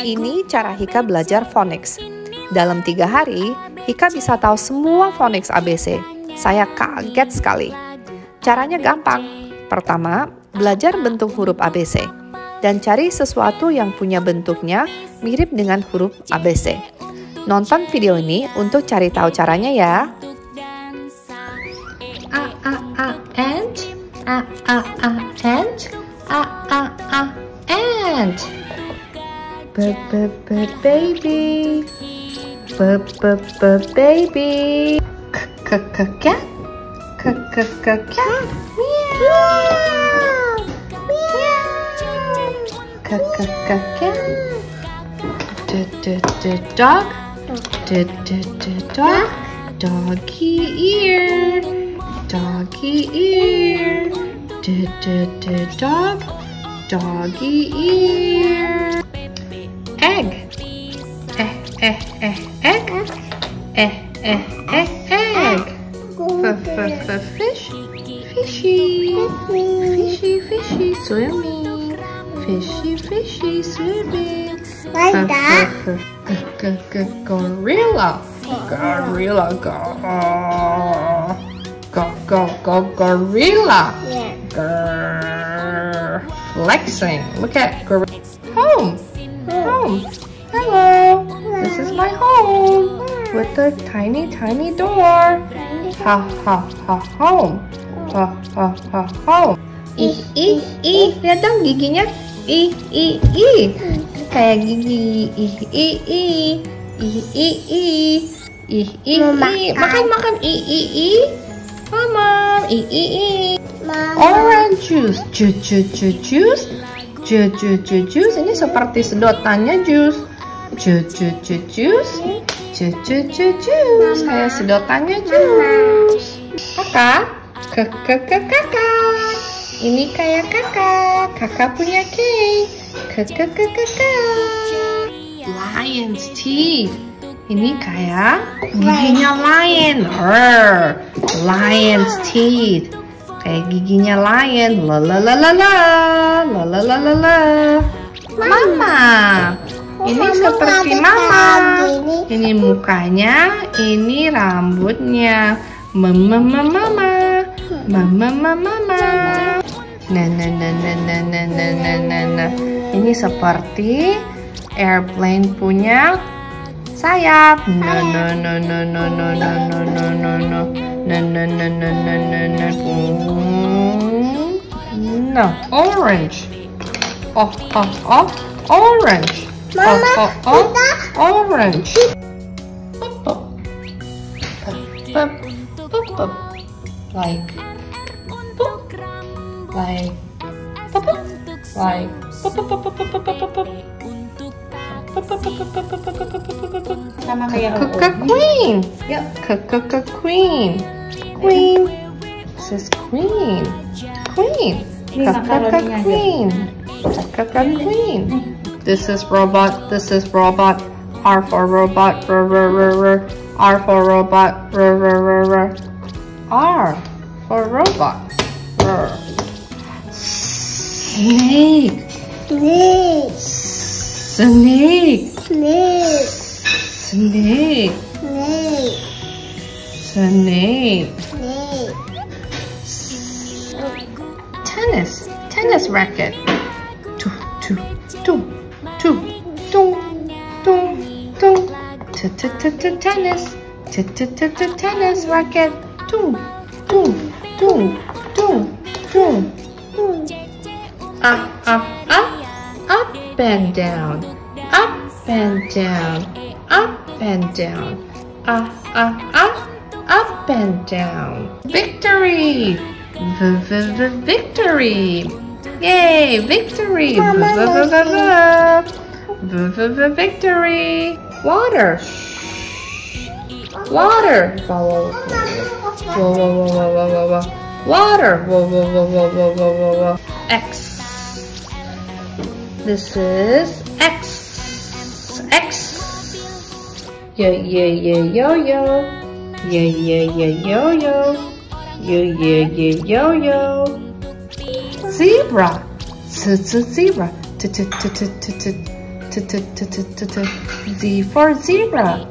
Ini cara Hika belajar phonics. Dalam 3 hari, Hika bisa tahu semua phonics ABC. Saya kaget sekali. Caranya gampang. Pertama, belajar bentuk huruf ABC. Dan cari sesuatu yang punya bentuknya mirip dengan huruf ABC. Nonton video ini untuk cari tahu caranya ya. Ant. Ant. Ant. Baby. Baby. Cat. Dog. Doggy ear. Dog. Doggy ear. Egg. Egg. Egg. Fish. Fishy. Swimming. Fishy. Swimming. Like that. Gorilla. Gorilla. Yeah. Flexing. Look at gorilla. Home. Hello. This is my home with a tiny door. Home. Home. Lihat dong giginya. Kayak gigi. Makan. Mama. Orange juice. Juice. Ini seperti sedotannya juice. Juice. Kayak sedotannya juice. Kakak. Ini kayak kakak punya cake. Lion's teeth. Ini kayak giginya lion. Lion's teeth. Kayak giginya lion. La. Mama. Ini seperti mama. Ini mukanya, ini rambutnya. Mama. Nah. Ini seperti airplane punya sayap. No. Orange. Orange. Mama, Orange. Like sama kayak Queen. Queen. This is Queen. Queen. This is robot. R for robot. R for robot. R for robot. Snake. Tennis racket. Tennis racket. Up and down. Up and down. Victory. Victory. Yay, victory. Victory. Water. Water. X. This is X. Yo. Zebra. Zebra. Z for zebra.